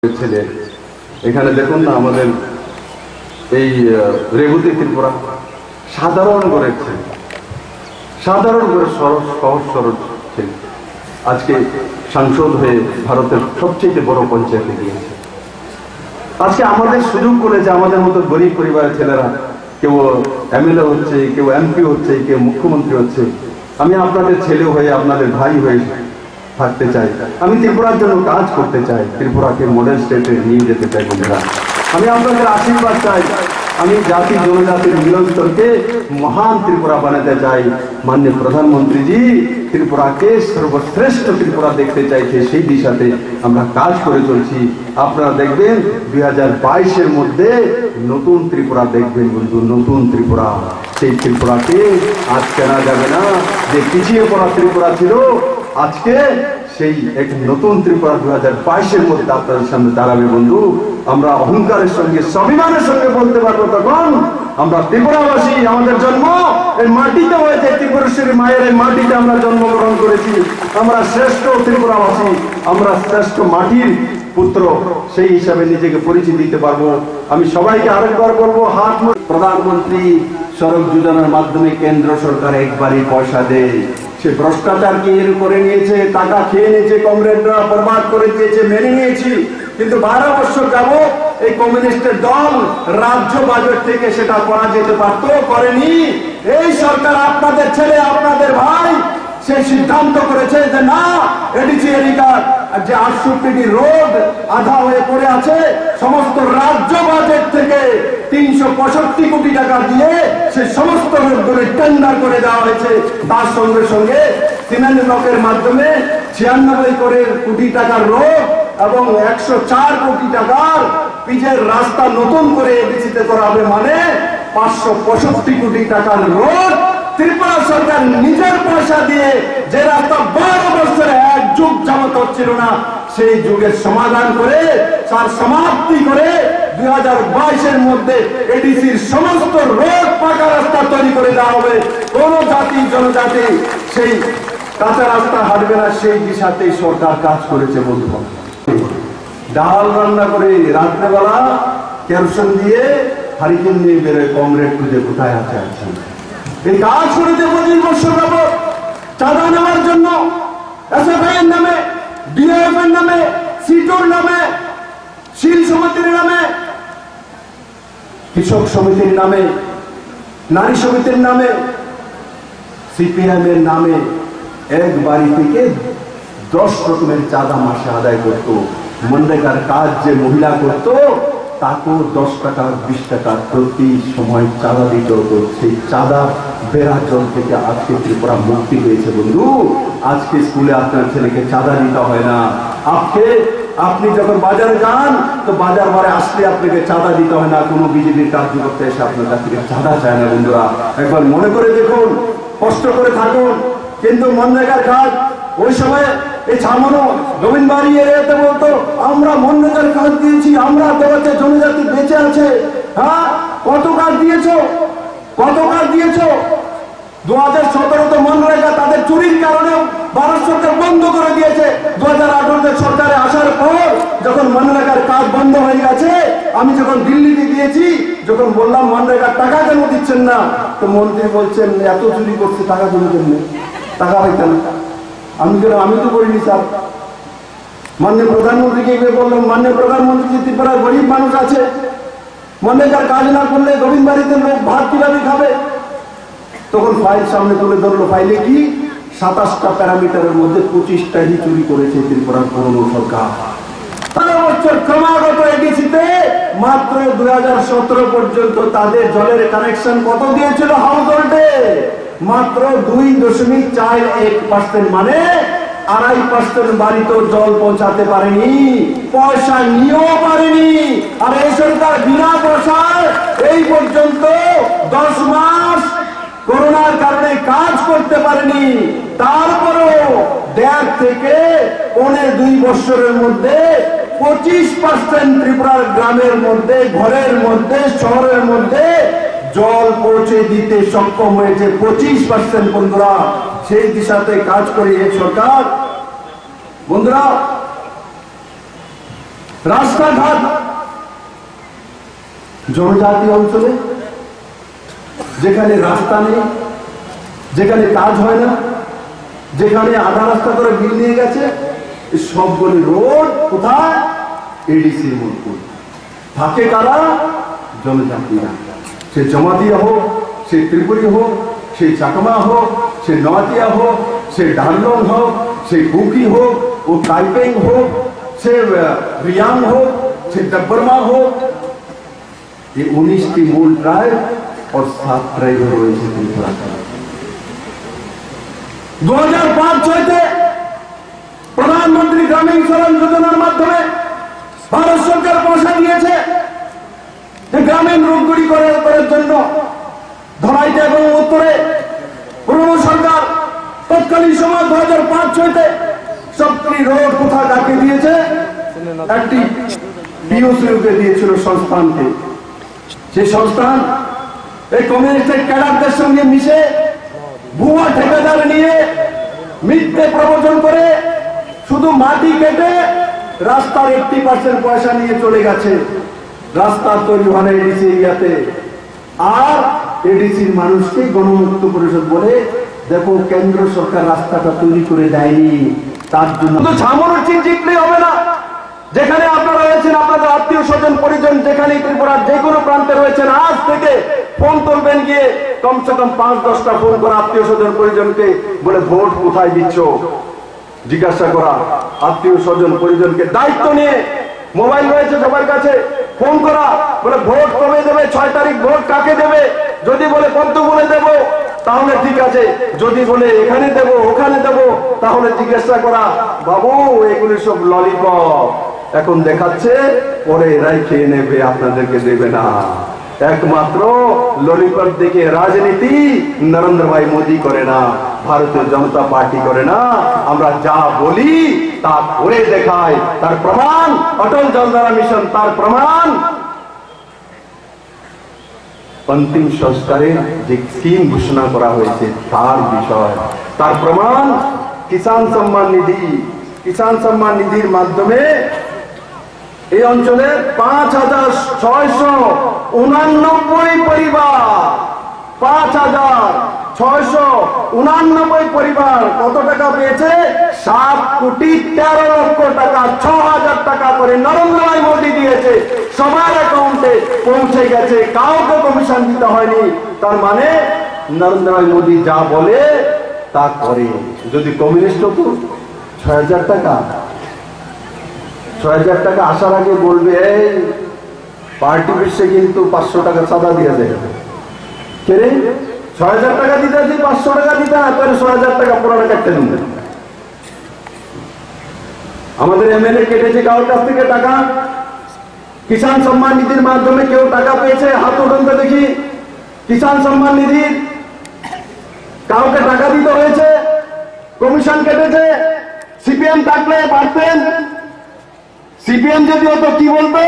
ছেলে এখানে দেখুন না আমাদের এই রেগুতি ত্রিপুরা সাধারণ করেছে, সাধারণ করে সহজ সরল ছেলে আজকে সাংসদ হয়ে ভারতের সবচেয়ে বড় পঞ্চায়েতে গিয়েছে। আজকে আমাদের সুযোগ করে যে আমাদের মতো গরিব পরিবারের ছেলেরা কেউ এমএলএ হচ্ছে, কেউ এমপি হচ্ছে, কেউ মুখ্যমন্ত্রী হচ্ছে। আমি আপনাদের ছেলে হয়ে আপনাদের ভাই হয়ে থাকতে চাই, আমি ত্রিপুরার জন্য কাজ করতে চাই, ত্রিপুরাকে মডেল স্টেটে নিয়ে যেতে চাই। বন্ধুরা, আমি আপনাদের আশীর্বাদ চাই, আমি জাতি জনজাতির মিলনস্থলকে মহান ত্রিপুরা বানাতে চাই। মাননীয় প্রধানমন্ত্রীজি ত্রিপুরাকে সর্বশ্রেষ্ঠ ত্রিপুরা দেখতে চাইছে, সেই দিশাতে আমরা কাজ করে চলছি। আপনারা দেখবেন 2022-এর মধ্যে নতুন ত্রিপুরা দেখবেন বন্ধু, নতুন ত্রিপুরা। সেই ত্রিপুরাকে আজ কেনা যাবে না, যে পিছিয়ে পড়া ত্রিপুরা ছিল আজকে সেই এক নতুন ত্রিপুরা 2022-এর মধ্যে আপনাদের সামনে দাঁড়াবে বন্ধু। আমরা অহংকারের সঙ্গে স্বাভিমানের সঙ্গে বলতে পারবো তখন আমরা ত্রিপুরাবাসী, আমাদের জন্ম এই মাটিতে হয়েছে, ত্রিপুরেশ্বরী মায়ের এই মাটিতে আমরা জন্মগ্রহণ করেছি। আমরা শ্রেষ্ঠ ত্রিপুরাবাসী, আমরা শ্রেষ্ঠ মাটির পুত্র, সেই হিসাবে নিজেকে পরিচয় দিতে পারবো। আমি সবাইকে আরেকবার বলবো, হাত প্রধানমন্ত্রী সড়ক যোজনার মাধ্যমে কেন্দ্র সরকার একবারই পয়সা দেয়, সে ভ্রষ্টাচারকে এর করে নিয়েছে, টাকা খেয়ে নিয়েছে, কমরেডরা বরবাদ করে দিয়েছে, মেনে নিয়েছি। কিন্তু 12 বছর যাব এই কমিউনিস্টের দল রাজ্য বাজেট থেকে সেটা করা যেতে পারত, করেনি। এই সরকার আপনাদের ছেলে, আপনাদের ভাই সেই সিদ্ধান্ত করেছে যে না, এডিসি এরিকার যে 68টি রোড আধা হয়ে পড়ে আছে, সমস্ত রাজ্য বাজেট থেকে 365 কোটি টাকা দিয়ে সেই সমস্ত রোডগুলো টেন্ডার করে দেওয়া হয়েছে। তার সঙ্গে সঙ্গে সিমেন্ট ব্লকের মাধ্যমে 96 কোটি টাকার রোড এবং 104 কোটি টাকার পিচের রাস্তা নতুন করে এডিসিতে করা হবে, মানে 565 কোটি টাকার রোড ত্রিপুরা সরকার নিজের পয়সা দিয়ে, যে রাস্তা 12 বছরে এক যুগ যাবত হচ্ছিল না, সেই যুগের সমাধান করে তার সমাপ্তি করে 2022-এর মধ্যে এডিসির সমস্ত রোড পাকা রাস্তা তৈরি করে দেওয়া হবে। কোন জাতি জনজাতি সেই কাঁচা রাস্তা হাঁটবে না, সেই দিশাতেই সরকার কাজ করেছে বন্ধু। ডাল রান্না করে রাত্রেবেলা কেরোসিন দিয়ে হারিকেন নিয়ে বেরোয় কমরেড খুঁজে কোথায় আছে আছেন। এই কাজ করেছে 25 বছর যাবত চাঁদা নেওয়ার জন্য, এসএফআই এর নামে, ডিএফ এর নামে, সিটোর নামে, শিল সমিতির নামে, কৃষক সমিতির নামে, নারী সমিতির নামে, সিপিএম এর নামে এক বাড়ি থেকে 10 রকমের চাঁদা মাসে আদায় করত। মনরেগার কাজ যে মহিলা করত তাকেও 10 টাকা 20 টাকা প্রতি সময় চাঁদা দিতে হতো। সেই চাঁদা বেড়া জল থেকে আজকে ত্রিপুরা মুক্তি পেয়েছে বন্ধু। আজকে স্কুলে আপনার ছেলেকে চাঁদা দিতে হয় না। আপনি যখন বাজারে যান তো বাজার বারে আসলে আপনাকে চাঁদা দিতে হয় না, কোনো বিজেপির কার্যকর্তা এসে আপনার কাছ থেকে চাঁদা চায় না। বন্ধুরা, একবার মনে করে দেখুন, কষ্ট করে থাকুন। কিন্তু মনরেগার কাজ ওই সময় এই ছামনো গোবিন্দবাড়ি এরিয়াতে বলতো আমরা মনরেগার কাজ দিয়েছি, আমরা দেওয়াতে জনজাতি বেঁচে আছে। হ্যাঁ, কত কাজ দিয়েছো, কত কাজ দিয়েছো? 2017-তে মনরেগা তাদের চুরির কারণে ভারত সরকার বন্ধ করে দিয়েছে। 2018-তে সরকারে আসার পর যখন মনরেগার কাজ বন্ধ হয়ে গেছে, আমি যখন দিল্লিতে গিয়েছি, যখন বললাম মনরেগার টাকা কেন দিচ্ছেন না, তো মন্ত্রী বলছেন এত চুরি করছে, টাকা কেন দেন, টাকা পাইতেন। আমি তো করিনি স্যার। মাননীয় প্রধানমন্ত্রীকে গিয়ে বললাম, মাননীয় প্রধানমন্ত্রী, ত্রিপুরার গরিব মানুষ আছে, মনরেগার কাজ না করলে গোবিন্দবাড়িতে লোক ভাত কিভাবে খাবে? তখন ফাইল সামনে তুলে ধরলো, ফাইলে কি 27টা প্যারামিটারের মধ্যে 25টাই চুরি করেছে ত্রিপুরার পুরনো সরকার। ক্রমাগত এডিসিতে মাত্র 2017 পর্যন্ত তাদের জলের কানেকশন কত দিয়েছিল হাউস হোল্ডে? মাত্র 2.41%, মানে 2.5% বাড়িতেও জল পৌঁছাতে পারেনি, পয়সা নিয়েও পারেনি। আর এই সরকার বিনা পয়সায় এই পর্যন্ত 10 মাস করোনার কারণে কাজ করতে পারেনি। তারপরেও 1.5 থেকে 2.25 বছরের মধ্যে 25% ত্রিপুরার গ্রামের মধ্যে, ঘরের মধ্যে, শহরের মধ্যে জল পৌঁছে দিতে সক্ষম হয়েছে 25%। বন্ধুরা, সেই দিশাতে কাজ করে এই সরকার। বন্ধুরা, রাস্তাঘাট জনজাতি অঞ্চলে যেখানে রাস্তা নেই, যেখানে কাজ হয় না, যেখানে আধা রাস্তা করে বিল নিয়ে গেছে, সবগুলি রোড কোথায়? এডিসির মধ্যে থাকে কারা? জনজাতিরা। সে জমাতিয়া হোক, সে ত্রিপুরী হোক, সে চাকমা হোক, সে নয়াতিয়া হোক, সে ডানলং হোক, সে কুকি হোক, ও টাইপেং হোক, সে রিয়াং হোক, সে डब्बरमा হোক, ये 19টি মূল ট্রাইব और 7 ট্রাইব রয়েছে ত্রিপুরা। 2005-06 প্রধানমন্ত্রী গ্রামীণ সড়ক যোজনার মাধ্যমে ভারত সরকার পয়সা দিয়েছে যে গ্রামীণ রোডগুলি করার জন্য। ধরাইতে এবং উত্তরে পুরনো সরকার তৎকালীন সময় 2005-06 সবটি রোড কোথায় ডাকে দিয়েছে? একটি পিওসিউকে দিয়েছিল সংস্থানকে। সেই সংস্থান এই কমিউনিস্টের ক্যাডারদের সঙ্গে মিশে ভুয়া ঠিকাদার নিয়ে মিথ্যে প্রবচন করে শুধু মাটি কেটে রাস্তার 80% পয়সা নিয়ে চলে গেছে। রাস্তা তৈরি হয় এডিসি এরিয়াতে, আর এডিসির মানুষকে গণমুক্ত পরিষদ বলে দেখো কেন্দ্র সরকার রাস্তাটা তৈরি করে দেয়নি, তার জন্য ঝামুর চিনচিকলে হবে না। যেখানে আপনারা রয়েছেন, আপনাদের আত্মীয় স্বজন পরিজন যেখানে ত্রিপুরার যে কোনো প্রান্তে রয়েছেন, আজ থেকে ফোন তুলবেন, গিয়ে কমসে কম 5-10টা ফোন করা আত্মীয় স্বজন পরিজনকে বলে ভোট কোথায় দিচ্ছ জিজ্ঞাসা করা। আত্মীয় স্বজন পরিজনকে দায়িত্ব নিয়ে মোবাইল রয়েছে সবার কাছে, ফোন করা, বলে ভোট কবে দেবে, 6 তারিখ ভোট কাকে দেবে। যদি বলে পদ্মপুরে দেব তাহলে ঠিক আছে, যদি বলে এখানে দেব ওখানে দেব তাহলে জিজ্ঞাসা করা, বাবু এগুলি সব ললিপপ, এখন দেখাচ্ছে পরে এরাই খেয়ে নেবে, আপনাদেরকে দেবে না। একমাত্র ললিপপ দেখে রাজনীতি নরেন্দ্র ভাই মোদী করে না, ভারতীয় জনতা পার্টি করে না। আমরা যা বলি তা করে দেখায়, তার প্রমাণ অটল জলধারা মিশন, তার প্রমাণ অন্তিম সংস্কারের যে স্কিম ঘোষণা করা হয়েছে তার বিষয়, তার প্রমাণ কিষাণ সম্মান নিধি। কিষাণ সম্মান নিধির মাধ্যমে এই অঞ্চলে 5,689 পরিবার, 5,689 পরিবার কত টাকা পেয়েছে? 7,13,00,000 টাকা, 6,000 টাকা করে নরেন্দ্র ভাই মোদী দিয়েছে, সবার অ্যাকাউন্টে পৌঁছে গেছে, কাউকে কমিশন দিতে হয়নি। তার মানে নরেন্দ্র ভাই মোদী যা বলে তা করে। যদি কমিউনিস্ট হতো 6,000 টাকা, 6,000 টাকা আসার আগে বলবে এই পার্টি বিশ্বে কিন্তু 500 টাকা চাঁদা দিয়ে দেয়, কে রে 6,000 টাকা দিতে, 500 টাকা দিতে, তাহলে 6,000 টাকা পুরানো কাটতে দিন। আমাদের এমএলএ কেটেছে কারোর কাছ থেকে টাকা, কিষাণ সম্মান নিধির মাধ্যমে কেউ টাকা পেয়েছে? হাত উঠান তো দেখি। কিষাণ সম্মান নিধির কাউকে টাকা দিতে হয়েছে, কমিশন কেটেছে। সিপিএম থাকলে পারতেন, সিপিএম যদি হতো কি বলতো?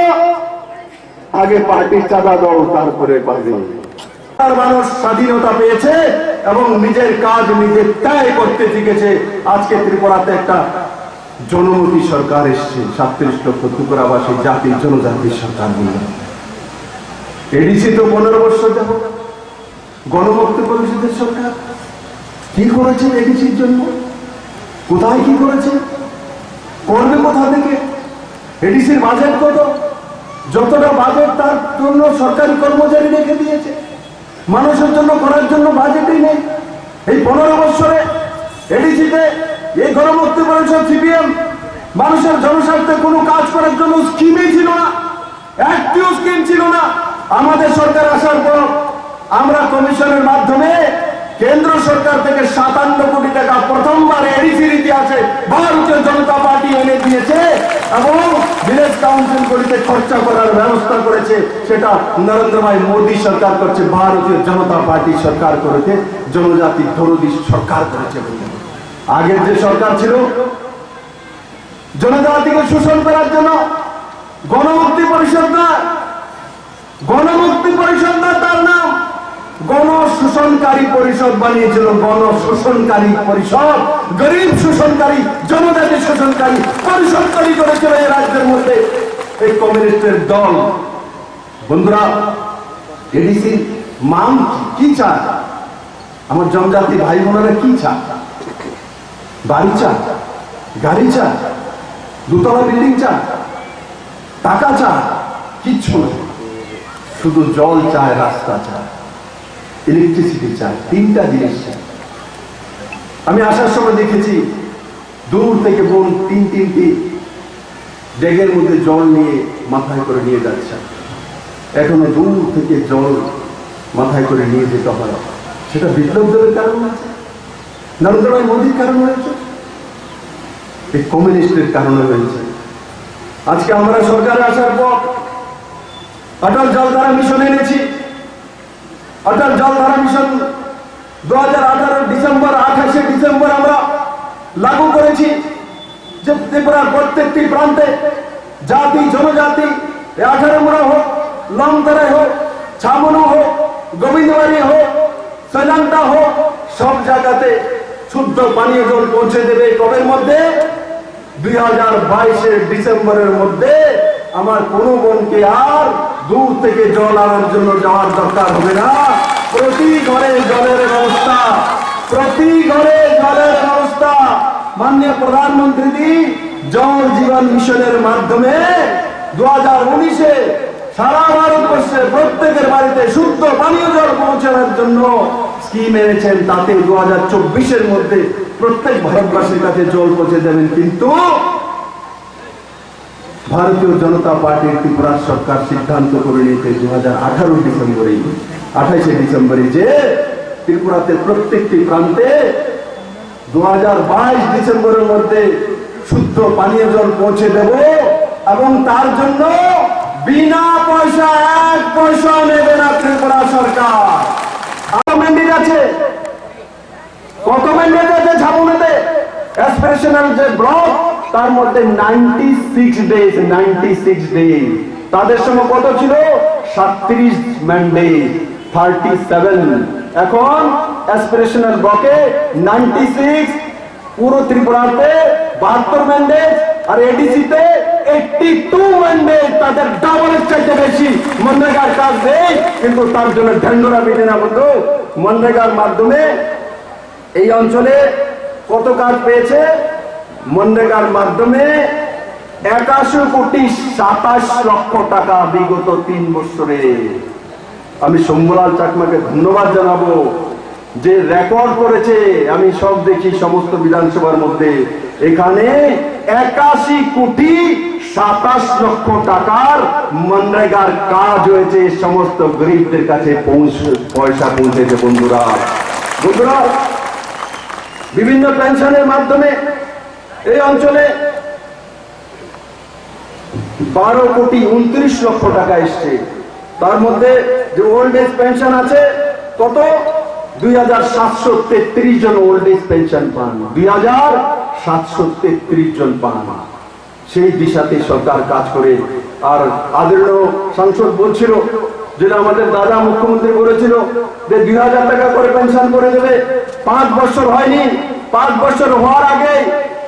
আগে পার্টির চাঁদা দাও তারপরে পাবে। মানুষ স্বাধীনতা পেয়েছে এবং নিজের কাজ নিজে ত্যাগ করতে শিখেছে। আজকে ত্রিপুরাতে একটা জনমুখী সরকার এসছে, 37 লক্ষ ত্রিপুরাবাসী জাতির জনজাতির সরকার বলে। এডিসি তো 15 বছর যাব গণমুক্তি পরিষদের সরকার। কি করেছে এডিসির জন্য? কোথায় কি করেছে? করবে কোথা থেকে? এডিসির বাজেট কত? যতটা বাজেট তার জন্য সরকারি কর্মচারী রেখে দিয়েছে, মানুষের জন্য করার জন্য বাজেটই নেই। এই 15 বছরে এডিসিতে এই গণমুক্তি পরিষদ সিপিএম মানুষের জনস্বার্থে কোনো কাজ করার জন্য স্কিমই ছিল না, একটিও স্কিম ছিল না। আমাদের সরকার আসার পর আমরা কমিশনের মাধ্যমে কেন্দ্র সরকার থেকে 57 কোটি টাকা প্রথমবার এডিসির ইতিহাসে ভারতীয় জনতা পার্টি এনে দিয়েছে এবং ভিলেজ কাউন্সিলগুলিতে খরচা করার ব্যবস্থা করেছে। সেটা নরেন্দ্র ভাই মোদী সরকার করছে, ভারতীয় জনতা পার্টি সরকার করেছে, জনজাতি দরদি সরকার করেছে। আগের যে সরকার ছিল জনজাতিকে শোষণ করার জন্য গণমুক্তি পরিষদ না, গণমুক্তি পরিষদ না, তার নাম গণশোষণকারী পরিষদ বানিয়েছিল। গণশোষণকারী পরিষদ, গরিব শোষণকারী, জনজাতি শোষণকারী পরিষদ তৈরি করেছিল এই রাজ্যের মধ্যে। এই কমিউনিস্টের দল। বন্ধুরা, এডিসির মান কি চায়? আমার জনজাতি ভাই বোনেরা কি চায়? বাড়ি চায়, গাড়ি চায়, দুতলা বিল্ডিং চায়, টাকা চায়? কিচ্ছু না, শুধু জল চায়, রাস্তা চায়, ইলেকট্রিসিটি চায়, তিনটা জিনিস চায়। আমি আসার সময় দেখেছি দূর থেকে বোন তিনটি ডেগের মধ্যে জল নিয়ে মাথায় করে নিয়ে যাচ্ছে। এখনো দূর থেকে জল মাথায় করে নিয়ে যেতে হয়। সেটা বিপ্লব দলের কারণ আছে, নরেন্দ্র মোদীর কারণ হয়েছে, এই কমিউনিস্টের কারণে হয়েছে। আজকে আমরা সরকারে আসার পর অটল জলধারা মিশন এনেছি। অটল জলধারা মিশন 2018 ডিসেম্বর 28 ডিসেম্বর আমরা লাগু করেছি, যে ত্রিপুরার প্রত্যেকটি প্রান্তে জাতি জনজাতি 18 হোক, লংতরাই হোক, ছামনু হোক, গোবিন্দবাড়ি হোক, সৈলান্তা হোক, সব জায়গাতে শুদ্ধ পানীয় জল পৌঁছে দেবে। কবের মধ্যে? 2022 ডিসেম্বরের মধ্যে। আমার কোন বোনকে আর দূর থেকে জল আনার জন্য যাওয়ার দরকার হবে না। প্রতি ঘরে জলের ব্যবস্থা, প্রতি ঘরে জলের ব্যবস্থা। মাননীয় প্রধানমন্ত্রী জল জীবন মিশনের মাধ্যমে 2019-এ সারা ভারতবর্ষে প্রত্যেকের বাড়িতে শুদ্ধ পানীয় জল পৌঁছানোর জন্য স্কিম এনেছেন। তাতে 2024-এর মধ্যে প্রত্যেক ভারতবাসীর কাছে জল পৌঁছে দেবেন। কিন্তু ভারতীয় জনতা পার্টির ত্রিপুরা সরকার সিদ্ধান্ত করে নিয়েছে 28 ডিসেম্বরে যে ত্রিপুরাতে প্রত্যেকটি প্রান্তে 2022 ডিসেম্বরের মধ্যে শুদ্ধ পানীয় জল পৌঁছে দেব, এবং তার জন্য বিনা পয়সা 1 পয়সা নেবে না ত্রিপুরা সরকার। আরো ম্যান্ডেট আছে, কত ম্যান্ডেট আছে ঝামুনাতে? অ্যাসপিরেশনাল যে ব্লক, তার মধ্যে 96 ডেজ। তাদের সময় কত ছিল? 37 ম্যান্ডেট, 37। এখন অ্যাসপিরেশনাল ব্লকে 96, পুরো ত্রিপুরাতে 72 ম্যান্ডেট, আর এডিসিতে 82 ম্যান্ডেট। তাদের ডাবলের চাইতে বেশি মনরেগার কাজ নেই, কিন্তু তার জন্য ঢেন্ডরা বেঁধে না। বন্ধু, মনরেগার মাধ্যমে এই অঞ্চলে কত কাজ পেয়েছে? মনরেগার মাধ্যমে 81,27,00,000 টাকা বিগত 3 বছরে। আমি শম্ভুলাল চাকমাকে ধন্যবাদ জানাবো যে রেকর্ড করেছে। আমি সব দেখি সমস্ত বিধানসভার মধ্যে, এখানে 81,27,00,000 টাকার মনরেগার কাজ হয়েছে। সমস্ত গরিবদের কাছে পয়সা পৌঁছেছে। বন্ধুরা, বিভিন্ন পেনশনের মাধ্যমে এই অঞ্চলে 12,29,00,000 টাকা এসছে। তার মধ্যে যে ওল্ড এজ পেনশন আছে কত? 2,733 জন ওল্ড এজ পেনশন পান, 2,733 জন পান। সেই দিশাতে সরকার কাজ করে। আর আদরণীয় সাংসদ বলছিল, যেটা আমাদের দাদা মুখ্যমন্ত্রী বলেছিল যে 2,000 টাকা করে পেনশন করে দেবে। 5 বছর হয়নি, 5 বছর হওয়ার আগে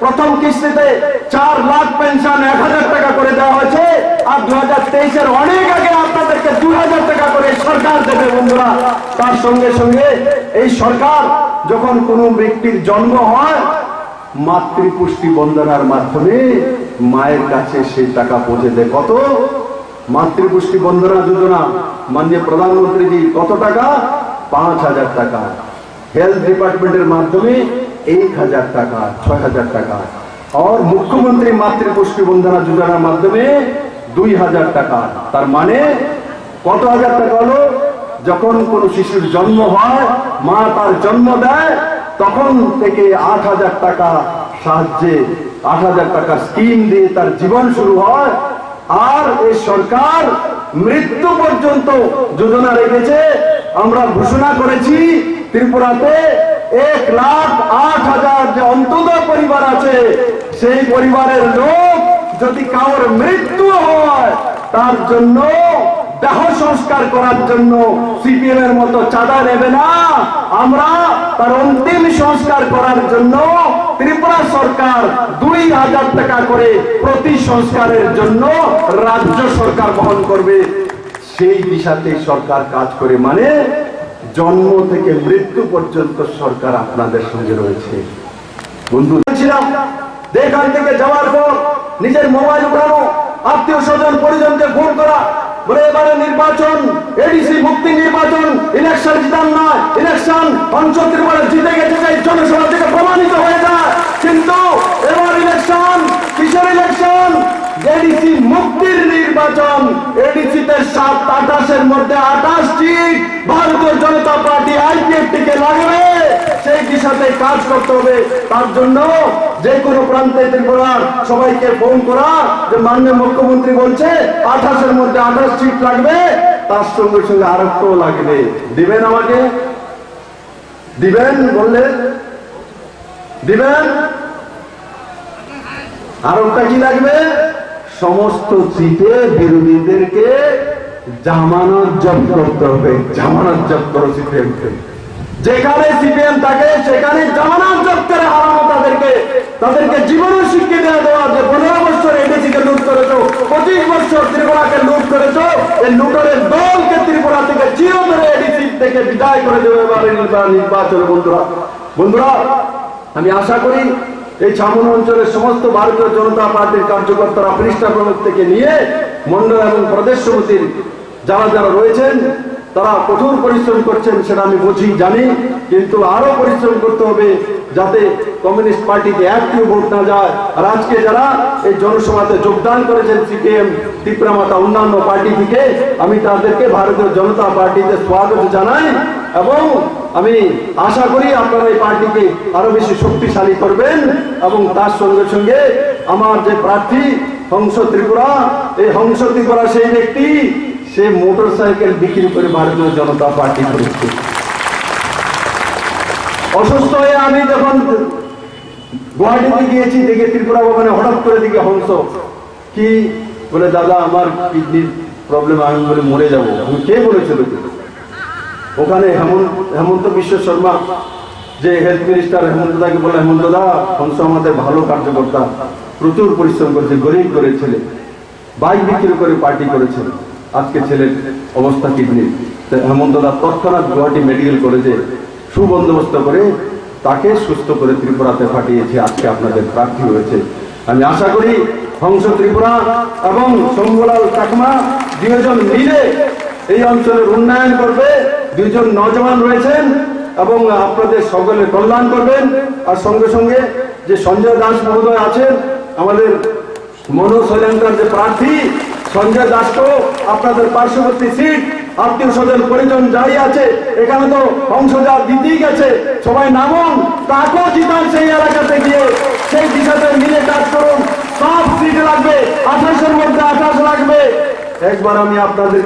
প্রথম কিস্তিতে 4 লাখ পেনশন 1,000 টাকা করে দেওয়া হয়েছে। আর 2023-এর অনেক আগে আপনাদেরকে 2,000 টাকা করে সরকার দেবে। বন্ধুরা, তার সঙ্গে সঙ্গে এই সরকার যখন কোনো ব্যক্তির জন্ম হয়, মাতৃপুষ্টি বন্দনার মাধ্যমে মায়ের কাছে সেই টাকা পৌঁছে দেয়। কত? মাতৃপুষ্টি বন্দনা যোজনা মাননীয় প্রধানমন্ত্রীজি কত টাকা? 5,000 টাকা। হেলথ ডিপার্টমেন্টের মাধ্যমে 1,000 টাকা, 6,000 টাকা। और মুখ্যমন্ত্রী মাতৃপুষ্টি বন্দনা যোজনার মাধ্যমে 2,000 টাকা। তার মানে কত হাজার টাকা হলো? যখন কোন শিশুর জন্ম হয়, মা তার জন্ম দেয়, তখন থেকে 8,000 টাকা সাহায্যে, 8,000 টাকা স্কিম দিয়ে তার জীবন শুরু হয়। আর এই সরকার মৃত্যু পর্যন্ত যোজনা রেখেছে। আমরা ঘোষণা করেছি ত্রিপুরাতে 1,08,000 যে অন্তোদয় পরিবার আছে, সেই পরিবারের লোক যদি কারোর মৃত্যু হয়, তার জন্য দেহ সংস্কার করার জন্য সিপিএম এর মতো চাঁদা নেবে না। আমরা তার অন্তিম সংস্কার করার জন্য ত্রিপুরা সরকার 2000 টাকা করে প্রতি সংস্কারের জন্য রাজ্য সরকার বহন করবে। সেই দিশাতে সরকার কাজ করে, মানে জন্ম থেকে মৃত্যু পর্যন্ত সরকার আপনাদের সঙ্গে রয়েছে। বন্ধু ছিলাম, এখান থেকে যাওয়ার পর নিজের মোবাইল উঠানো, আত্মীয় স্বজন পরিজনকে ফোন করা, বলে এবারে নির্বাচন এডিসি মুক্তি নির্বাচন, ইলেকশন জিতান নয়, ইলেকশন অঞ্চ ত্রিপুরা জিতে গেছে, সেই জনসভা থেকে প্রমাণিত হয়ে যায়। কিন্তু এবার ইলেকশন কিসের ইলেকশন? এডিসি মুক্তির নির্বাচন। এডিসিতে 7-28-এর মধ্যে 28টি ভারতীয় জনতা পার্টি আইপিএফ টিকে লাগবে। সেই দিশাতে কাজ করতে হবে। তার জন্য যে কোনো প্রান্তে ত্রিপুরার সবাইকে ফোন করা যে মাননীয় মুখ্যমন্ত্রী বলছে 28-এর মধ্যে 28 সিট লাগবে, তার সঙ্গে সঙ্গে আরেকটাও লাগবে। দিবেন আমাকে? দিবেন বললে দিবেন? আরেকটা কি লাগবে? সমস্ত সিটে বিরোধীদেরকে জামানত জব্দ করতে হবে। জামানত জব্দ করো সিপিএম কে। যেখানে সিপিএম থাকে সেখানে জামানত জব্দ করে হারানো তাদেরকে জীবনের শিক্ষা দেওয়া যে 15 বছর এডিসিকে লুট করেছো, 25 বছর ত্রিপুরাকে লুট করেছো, এই লুটের দলকে ত্রিপুরা থেকে চিরতরে এডিসি থেকে বিদায় করে দেবে এবারে নির্বাচনে। বন্ধুরা, আমি আশা করি এই ছামন অঞ্চলের সমস্ত ভারতীয় জনতা পার্টির কার্যকর্তারা পৃষ্ঠা প্রমুখ থেকে নিয়ে মন্ডল এবং প্রদেশ সমিতির যারা যারা রয়েছেন তারা কঠোর পরিশ্রম করছেন, সেটা আমি বুঝি জানি। কিন্তু আরো পরিশ্রম করতে হবে যাতে কমিউনিস্ট পার্টিকে একটিও ভোট না যায়। আর আজকে যারা এই জনসভাতে যোগদান করেছেন সিপিএম, ত্রিপুরা মাতা অন্যান্য পার্টি থেকে, আমি তাদেরকে ভারতীয় জনতা পার্টিতে স্বাগত জানাই এবং আমি আশা করি আপনারা এই পার্টিকে আরো বেশি শক্তিশালী করবেন। এবং তার সঙ্গে সঙ্গে আমার যে প্রার্থী হংস ত্রিপুরা, এই হংস ত্রিপুরা সেই ব্যক্তি, সে মোটরসাইকেল বিক্রি করে ভারতীয় জনতা পার্টি করেছে। অসুস্থ হয়ে আমি যখন গুয়াহাটিতে গিয়েছি, দেখে ত্রিপুরা ভবনে হঠাৎ করে দিকে হংস কি বলে, দাদা আমার কিডনির প্রবলেম, আমি বলে মরে যাবো। আমি কে বলেছিল? ওখানে হেমন্ত বিশ্ব শর্মা যে হেলথ মিনিস্টার, হেমন্ত দাকে বলে, হেমন্ত দা হংস আমাদের ভালো কার্যকর্তা, প্রচুর পরিশ্রম করেছে, গরিব করে ছেলে, বাইক বিক্রি করে পার্টি করেছে, আজকে ছেলের অবস্থা কিডনি। হেমন্ত দা তৎক্ষণাৎ গুয়াহাটি মেডিকেল কলেজে সুবন্দোবস্ত করে তাকে সুস্থ করে ত্রিপুরাতে পাঠিয়েছে। আজকে আপনাদের প্রার্থী হয়েছে। আমি আশা করি হংস ত্রিপুরা এবং শম্ভুলাল চাকমা দুজন মিলে এই অঞ্চলের উন্নয়ন করবে। দুজন নজওয়ান রয়েছেন এবং আপনাদের সকলের কল্যাণ করবেন। আর সঙ্গে সঙ্গে যে সঞ্জয় দাস মহোদয় আছেন, আমাদের মনোশৈলেন্দ্র যে প্রার্থী সঞ্জয় দাসকেও আপনাদের পার্শ্ববর্তী সিট, আত্মীয় স্বজন পরিজন যাই আছে, এখানে তো অংশজাত দিতেই গেছে, সবাই নামুন, তাকেও জিতান সেই এলাকাতে গিয়ে, সেই দিশাতে মিলে কাজ করুন। সব সিট লাগবে, 28-এর মধ্যে 28 লাগবে। একবার আমি আপনাদের